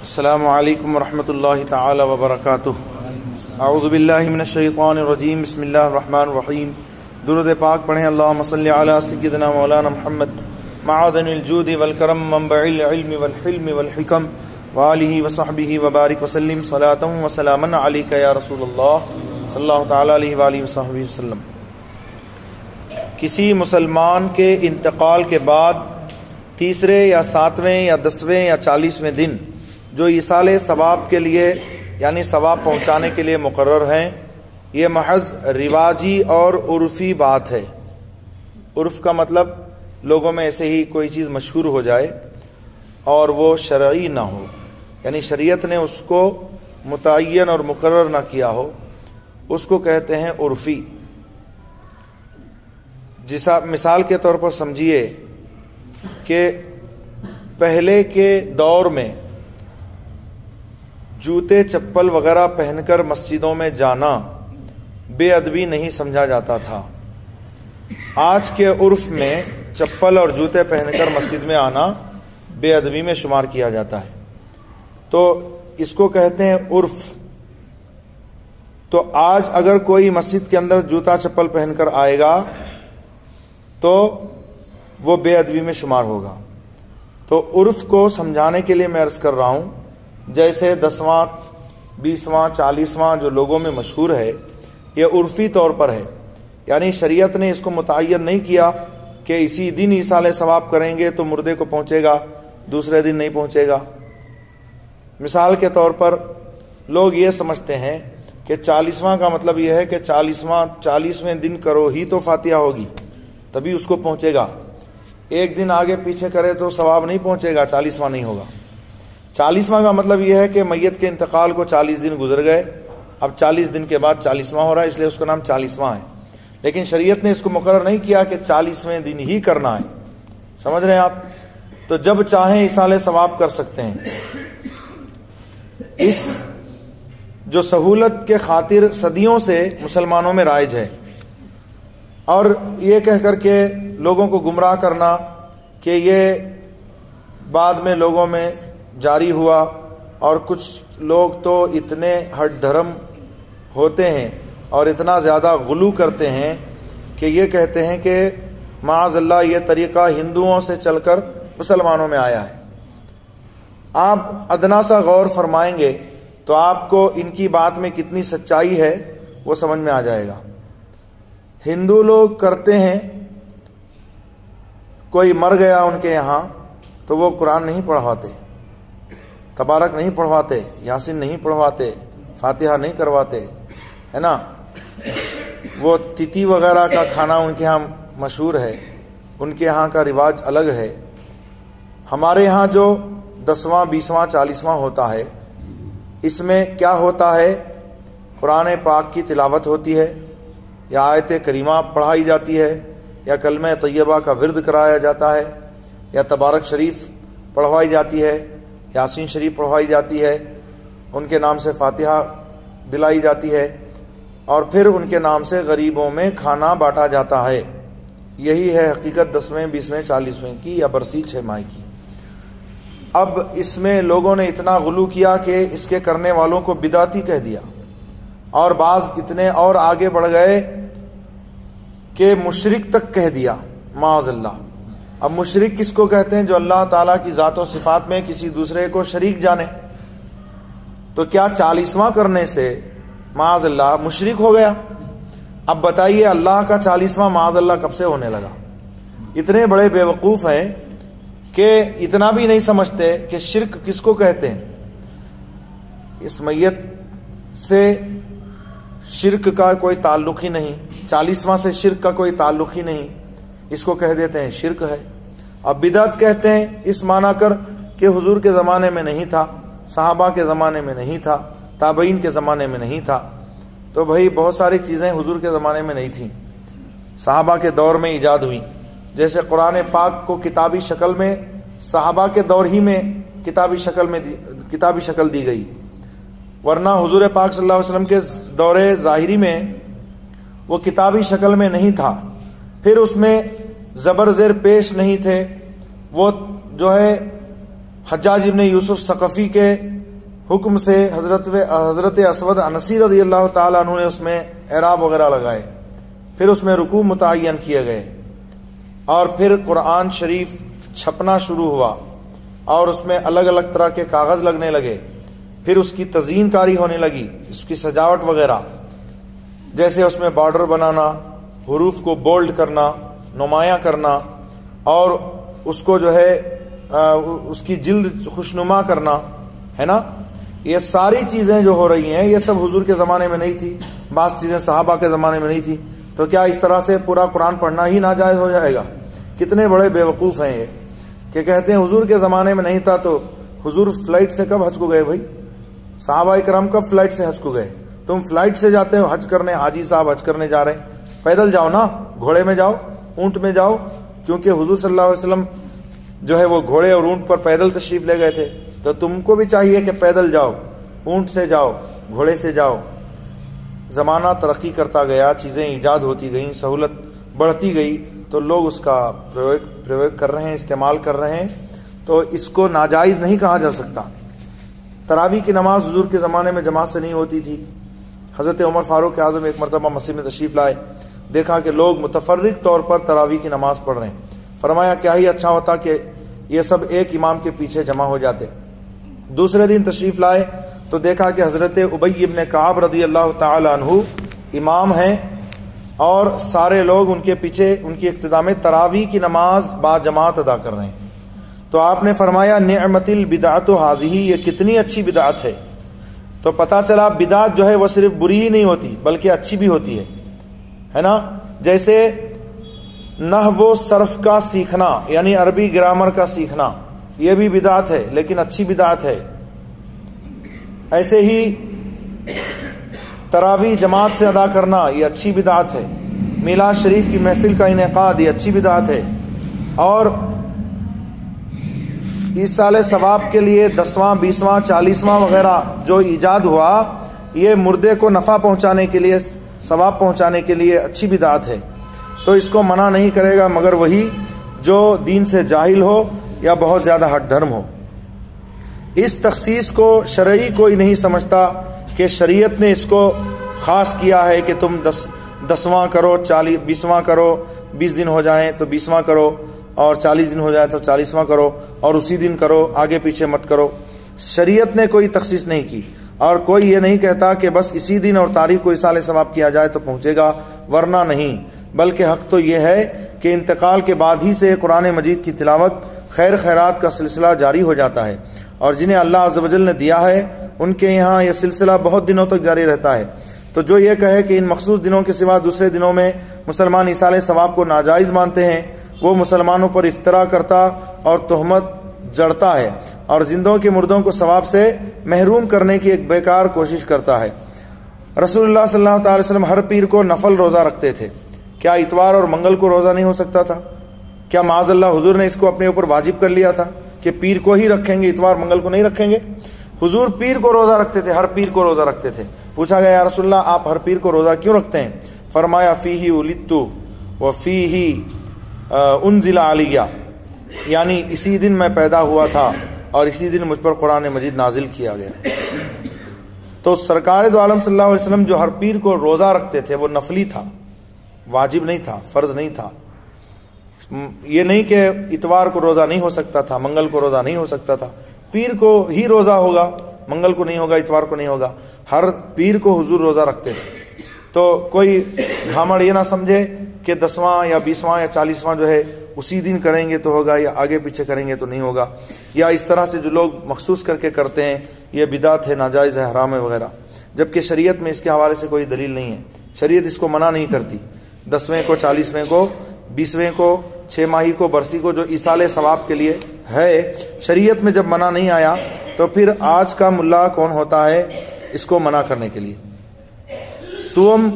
السلام علیکم ورحمۃ اللہ تعالی وبرکاتہ۔ اعوذ باللہ من الشیطان الرجیم، بسم اللہ الرحمن الرحیم۔ درود پاک پڑھیں، اللہم صلی علی سیدنا مولانا محمد معدن الجود والکرم منبع العلم والحلم والحکم وآلہ وصحبہ وبارک وسلم صلاۃ وسلاما علیک یا رسول اللہ صلی اللہ تعالی علیہ وآلہ وصحبہ وسلم۔ کسی مسلمان کے انتقال کے بعد تیسرے یا ساتویں یا 10ویں یا 40ویں دن جو ایصال ثواب کے لیے یعنی ثواب پہنچانے کے لیے مقرر ہیں، یہ محض رواجی اور عرفی بات ہے۔ عرف کا مطلب لوگوں میں ایسے ہی کوئی چیز مشہور ہو جائے اور وہ شرعی نہ ہو، یعنی شریعت نے اس کو متعین اور مقرر نہ کیا ہو، اس کو کہتے ہیں عرفی۔ جیسا مثال کے طور پر سمجھیے کہ پہلے کے دور میں جوتے چپل وغیرہ پہن کر مسجدوں میں جانا بے ادبی نہیں سمجھا جاتا تھا۔ آج کے عرف میں چپل اور جوتے پہن کر مسجد میں آنا بے ادبی میں شمار کیا جاتا ہے، تو اس کو کہتے ہیں عرف۔ تو آج اگر کوئی مسجد کے اندر جوتا چپل پہن کر آئے گا تو وہ بے ادبی میں شمار ہوگا۔ تو عرف کو سمجھانے کے لیے میں عرض کر رہا ہوں، جیسے 10واں 20واں 40واں جو لوگوں میں مشہور ہے، یہ عرفی طور پر ہے، یعنی شریعت نے اس کو متعین نہیں کیا کہ اسی دن ایصال ثواب کریں گے تو مردے کو پہنچے گا، دوسرے دن نہیں پہنچے گا۔ مثال کے طور پر لوگ یہ سمجھتے ہیں کہ 40واں کا مطلب یہ ہے کہ 40ویں دن کرو ہی تو فاتحہ ہوگی تبھی اس کو پہنچے گا، ایک دن آگے پیچھے کرے تو ثواب نہیں پہنچے گا، 40واں نہیں ہوگا۔ 40واں کا مطلب یہ ہے کہ میت کے انتقال کو 40 دن گزر گئے، اب 40 دن کے بعد 40واں ہو رہا ہے، اس لیے اس کا نام 40واں ہے۔ لیکن شریعت نے اس کو مقرر نہیں کیا کہ 40ویں دن ہی کرنا ہے، سمجھ رہے ہیں آپ؟ تو جب چاہیں ایصال ثواب کر سکتے ہیں۔ اس جو سہولت کے خاطر صدیوں سے مسلمانوں میں رائج ہے، اور یہ کہہ کر کے لوگوں کو گمراہ کرنا کہ یہ بعد میں لوگوں میں جاری ہوا، اور کچھ لوگ تو اتنے ہٹ دھرم ہوتے ہیں اور اتنا زیادہ غلو کرتے ہیں کہ یہ کہتے ہیں کہ معاذ اللہ یہ طریقہ ہندوؤں سے چل کر مسلمانوں میں آیا ہے۔ آپ ادنا سا غور فرمائیں گے تو آپ کو ان کی بات میں کتنی سچائی ہے وہ سمجھ میں آ جائے گا۔ ہندو لوگ کرتے ہیں، کوئی مر گیا ان کے یہاں تو وہ قرآن نہیں پڑھواتے، تبارک نہیں پڑھواتے، یاسین نہیں پڑھواتے، فاتحہ نہیں کرواتے، ہے نا۔ وہ تیتی وغیرہ کا کھانا ان کے ہاں مشہور ہے، ان کے ہاں کا رواج الگ ہے۔ ہمارے یہاں جو 10واں 20واں 40واں ہوتا ہے، اس میں کیا ہوتا ہے؟ قرآن پاک کی تلاوت ہوتی ہے، یا آیت کریمہ پڑھائی جاتی ہے، یا کلمہ طیبہ کا ورد کرایا جاتا ہے، یا تبارک شریف پڑھوائی جاتی ہے، یاسین شریف پڑھوائی جاتی ہے، ان کے نام سے فاتحہ دلائی جاتی ہے، اور پھر ان کے نام سے غریبوں میں کھانا بانٹا جاتا ہے۔ یہی ہے حقیقت 10ویں 20ویں 40ویں کی یا برسی 6 ماہ کی۔ اب اس میں لوگوں نے اتنا غلو کیا کہ اس کے کرنے والوں کو بدعتی کہہ دیا، اور بعض اتنے اور آگے بڑھ گئے کہ مشرک تک کہہ دیا، معاذ اللہ۔ اب مشرک کس کو کہتے ہیں؟ جو اللہ تعالیٰ کی ذات و صفات میں کسی دوسرے کو شریک جانے۔ تو کیا 40واں کرنے سے معاذ اللہ مشرک ہو گیا؟ اب بتائیے اللہ کا 40واں معاذ اللہ کب سے ہونے لگا؟ اتنے بڑے بے وقوف ہیں کہ اتنا بھی نہیں سمجھتے کہ شرک کس کو کہتے ہیں۔ اس میت سے شرک کا کوئی تعلق ہی نہیں، 40واں سے شرک کا کوئی تعلق ہی نہیں، اس کو کہہ دیتے ہیں شرک ہے۔ اب بدعت کہتے ہیں اس معنی کر کہ حضور کے زمانے میں نہیں تھا، صحابہ کے زمانے میں نہیں تھا، تابعین کے زمانے میں نہیں تھا۔ تو بھائی بہت ساری چیزیں حضور کے زمانے میں نہیں تھیں، صحابہ کے دور میں ایجاد ہوئی۔ جیسے قرآن پاک کو کتابی شکل میں صحابہ کے دور ہی میں کتابی شکل دی گئی، ورنہ حضور پاک صلی اللہ علیہ وسلم کے دور ظاہری میں وہ کتابی شکل میں نہیں تھا۔ پھر اس میں زبر زیر پیش نہیں تھے، وہ جو ہے حجاج ابن یوسف ثقفی کے حکم سے حضرت اسود انسی رضی اللہ تعالیٰ عنہ نے اس میں اعراب وغیرہ لگائے، پھر اس میں رکوع متعین کیے گئے، اور پھر قرآن شریف چھپنا شروع ہوا اور اس میں الگ الگ طرح کے کاغذ لگنے لگے، پھر اس کی تزئین کاری ہونے لگی، اس کی سجاوٹ وغیرہ، جیسے اس میں بارڈر بنانا، حروف کو بولڈ کرنا، نمایاں کرنا، اور اس کو جو ہے اس کی جلد خوشنما کرنا، ہے نا. یہ ساری چیزیں جو ہو رہی ہیں یہ سب حضور کے زمانے میں نہیں تھی، بعض چیزیں صحابہ کے زمانے میں نہیں تھی. تو کیا اس طرح سے پورا قرآن پڑھنا ہی ناجائز ہو جائے گا؟ کتنے بڑے بیوقوف ہیں یہ کہ کہتے ہیں حضور کے زمانے میں نہیں تھا تو حضور فلائٹ سے کب حج کو گئے؟ بھائی صحابہ کرام کب فلائٹ سے حج کو گئے؟ تم فلائٹ سے جاتے ہو حج کرنے، حاجی صاحب حج کرنے جا رہے ہیں، پیدل جاؤ نا، گھوڑے میں جاؤ، اونٹ میں جاؤ، کیونکہ حضور صلی اللہ علیہ وسلم جو ہے وہ گھوڑے اور اونٹ پر پیدل تشریف لے گئے تھے. تو تم کو بھی چاہیے کہ پیدل جاؤ، اونٹ سے جاؤ، گھوڑے سے جاؤ. زمانہ ترقی کرتا گیا، چیزیں ایجاد ہوتی گئیں، سہولت بڑھتی گئی، تو لوگ اس کا پریوگ کر رہے ہیں، استعمال کر رہے ہیں، تو اس کو ناجائز نہیں کہا جا سکتا. تراویح کی نماز حضور کے زمانے میں جماعت سے نہیں ہوتی تھی. حضرت عمر فاروق اعظم ایک مرتبہ مسجد میں تشریف لائے، دیکھا کہ لوگ متفرق طور پر تراویح کی نماز پڑھ رہے ہیں. فرمایا کیا ہی اچھا ہوتا کہ یہ سب ایک امام کے پیچھے جمع ہو جاتے. دوسرے دن تشریف لائے تو دیکھا کہ حضرت ابی ابن کعب رضی اللہ تعالی عنہ امام ہیں اور سارے لوگ ان کے پیچھے ان کی اقتداء میں تراویح کی نماز با جماعت ادا کر رہے ہیں. تو آپ نے فرمایا نعمت البدعۃ ھذہ، یہ کتنی اچھی بدعت ہے. تو پتہ چلا بدعت جو ہے وہ صرف بری ہی نہیں ہوتی بلکہ اچھی بھی ہوتی ہے نا. جیسے نحو و صرف کا سیکھنا، یعنی عربی گرامر کا سیکھنا، یہ بھی بدعت ہے لیکن اچھی بدعت ہے. ایسے ہی تراویح جماعت سے ادا کرنا یہ اچھی بدعت ہے. میلاد شریف کی محفل کا انعقاد یہ اچھی بدعت ہے. اور ایصال ثواب کے لیے 10واں 20واں 40واں وغیرہ جو ایجاد ہوا یہ مردے کو نفع پہنچانے کے لیے، ثواب پہنچانے کے لیے اچھی بدعت ہے. تو اس کو منع نہیں کرے گا مگر وہی جو دین سے جاہل ہو یا بہت زیادہ ہٹ دھرم ہو. اس تخصیص کو شرعی کوئی نہیں سمجھتا کہ شریعت نے اس کو خاص کیا ہے کہ تم 10واں کرو، 20واں کرو، 20 دن ہو جائیں تو 20واں کرو، اور 40 دن ہو جائے تو 40واں کرو، اور اسی دن کرو، آگے پیچھے مت کرو. شریعت نے کوئی تخصیص نہیں کی، اور کوئی یہ نہیں کہتا کہ بس اسی دن اور تاریخ کو ایصال ثواب کیا جائے تو پہنچے گا، ورنہ نہیں. بلکہ حق تو یہ ہے کہ انتقال کے بعد ہی سے قرآن مجید کی تلاوت، خیر خیرات کا سلسلہ جاری ہو جاتا ہے، اور جنہیں اللہ عز و جل نے دیا ہے ان کے یہاں یہ سلسلہ بہت دنوں تک جاری رہتا ہے. تو جو یہ کہے کہ ان مخصوص دنوں کے سوا دوسرے دنوں میں مسلمان ایصال ثواب کو ناجائز مانتے ہیں، وہ مسلمانوں پر افترا کرتا اور تہمت جڑتا ہے، اور زندوں کے مردوں کو ثواب سے محروم کرنے کی ایک بیکار کوشش کرتا ہے. رسول اللہ صلی اللہ تعالی وسلم ہر پیر کو نفل روزہ رکھتے تھے. کیا اتوار اور منگل کو روزہ نہیں ہو سکتا تھا؟ کیا معاذ اللہ حضور نے اس کو اپنے اوپر واجب کر لیا تھا کہ پیر کو ہی رکھیں گے، اتوار منگل کو نہیں رکھیں گے؟ حضور پیر کو روزہ رکھتے تھے، ہر پیر کو روزہ رکھتے تھے. پوچھا گیا یا رسول اللہ آپ ہر پیر کو روزہ کیوں رکھتے ہیں؟ فرمایا فیہ ولدت وفیہ انزل علیہ، یعنی اسی دن میں پیدا ہوا تھا اور اسی دن مجھ پر قرآن مجید نازل کیا گیا. تو سرکار دو عالم صلی اللہ علیہ وسلم جو ہر پیر کو روزہ رکھتے تھے وہ نفلی تھا، واجب نہیں تھا، فرض نہیں تھا. یہ نہیں کہ اتوار کو روزہ نہیں ہو سکتا تھا، منگل کو روزہ نہیں ہو سکتا تھا. پیر کو ہی روزہ ہوگا، منگل کو نہیں ہوگا، اتوار کو نہیں ہوگا. ہر پیر کو حضور روزہ رکھتے تھے. تو کوئی گھامڑ یہ نہ سمجھے کہ 10واں یا 20واں یا 40واں جو ہے اسی دن کریں گے تو ہوگا یا آگے پیچھے کریں گے تو نہیں ہوگا، یا اس طرح سے جو لوگ مخصوص کر کے کرتے ہیں یہ بدعت ہے، ناجائز ہے، حرام ہے وغیرہ. جبکہ شریعت میں اس کے حوالے سے کوئی دلیل نہیں ہے. شریعت اس کو منع نہیں کرتی. 10ویں کو، 40ویں کو، 20ویں کو، 6 ماہی کو، برسی کو جو ایصال ثواب کے لیے ہے، شریعت میں جب منع نہیں آیا تو پھر آج کا ملا کون ہوتا ہے اس کو منع کرنے کے لیے؟ سوم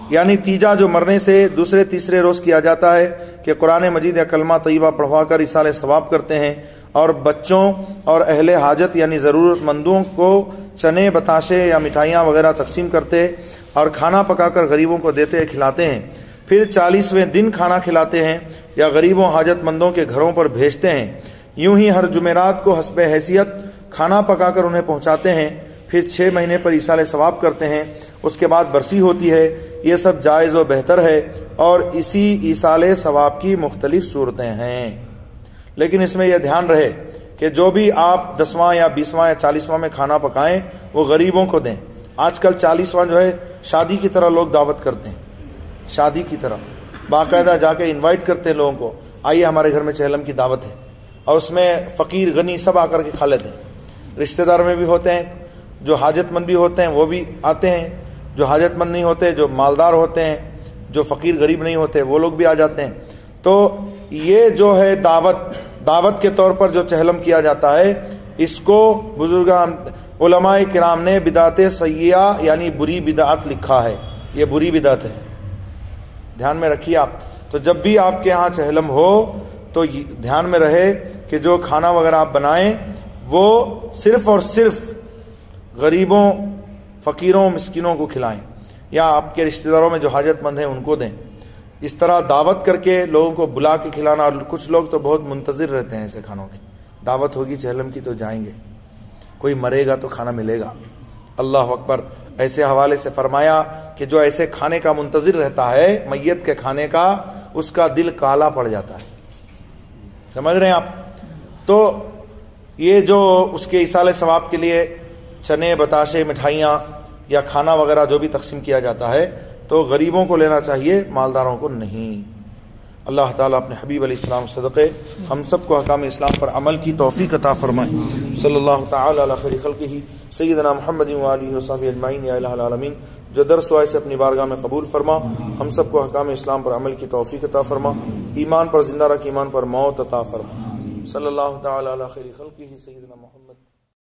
یعنی تیجا جو مرنے سے دوسرے تیسرے روز کیا جاتا ہے کہ قرآن مجید یا کلمہ طیبہ پڑھوا کر ایصال ثواب کرتے ہیں، اور بچوں اور اہل حاجت یعنی ضرورت مندوں کو چنے، بتاشے یا مٹھائیاں وغیرہ تقسیم کرتے اور کھانا پکا کر غریبوں کو دیتے کھلاتے ہیں. پھر 40ویں دن کھانا کھلاتے ہیں یا غریبوں حاجت مندوں کے گھروں پر بھیجتے ہیں. یوں ہی ہر جمعرات کو حسب حیثیت کھانا پکا کر انہیں پہنچاتے ہیں، پھر 6 مہینے پر ایصال ثواب کرتے ہیں، اس کے بعد برسی ہوتی ہے۔ یہ سب جائز و بہتر ہے اور اسی ایصال ثواب کی مختلف صورتیں ہیں، لیکن اس میں یہ دھیان رہے کہ جو بھی آپ 10واں یا 20واں یا 40واں میں کھانا پکائیں وہ غریبوں کو دیں۔ آج کل 40واں جو ہے شادی کی طرح لوگ دعوت کرتے ہیں، شادی کی طرح باقاعدہ جا کے انوائٹ کرتے ہیں لوگوں کو، آئیے ہمارے گھر میں چہلم کی دعوت ہے، اور اس میں فقیر غنی سب آ کر کے کھا لیتے ہیں۔ رشتہ دار میں بھی ہوتے ہیں، جو حاجت مند بھی ہوتے ہیں وہ بھی آتے ہیں، جو حاجت مند نہیں ہوتے، جو مالدار ہوتے ہیں، جو فقیر غریب نہیں ہوتے وہ لوگ بھی آ جاتے ہیں۔ تو یہ جو ہے دعوت کے طور پر جو چہلم کیا جاتا ہے، اس کو بزرگان علماء کرام نے بدعت سیئہ یعنی بری بدعت لکھا ہے، یہ بری بدعت ہے، دھیان میں رکھیے آپ۔ تو جب بھی آپ کے ہاں چہلم ہو تو دھیان میں رہے کہ جو کھانا وغیرہ آپ بنائیں وہ صرف اور صرف غریبوں، فقیروں، مسکینوں کو کھلائیں، یا آپ کے رشتہ داروں میں جو حاجت مند ہیں ان کو دیں۔ اس طرح دعوت کر کے لوگوں کو بلا کے کھلانا، اور کچھ لوگ تو بہت منتظر رہتے ہیں ایسے کھانوں کی، دعوت ہوگی چہلم کی تو جائیں گے، کوئی مرے گا تو کھانا ملے گا۔ اللہ اکبر۔ ایسے حوالے سے فرمایا کہ جو ایسے کھانے کا منتظر رہتا ہے، میت کے کھانے کا، اس کا دل کالا پڑ جاتا ہے، سمجھ رہے ہیں آپ؟ تو یہ جو اس کے ایصال ثواب کے لیے چنے، بتاشے، مٹھائیاں یا کھانا وغیرہ جو بھی تقسیم کیا جاتا ہے تو غریبوں کو لینا چاہیے، مالداروں کو نہیں۔ اللہ تعالیٰ اپنے حبیب علیہ السلام صدقے ہم سب کو احکام اسلام پر عمل کی توفیق عطا فرمائے۔ صلی اللہ تعالی علی خیر خلقہ سیدنا محمد و آلہ وصحبہ اجمعین۔ یا الہ العالمین، جو درس ہوا اسے اپنی بارگاہ میں قبول فرما، ہم سب کو احکام اسلام پر عمل کی توفیق عطا فرما، ایمان پر زندہ رکھ، ایمان پر موت عطا فرما۔ صلی اللہ تعالی علی خیر خلقہ سیدنا محمد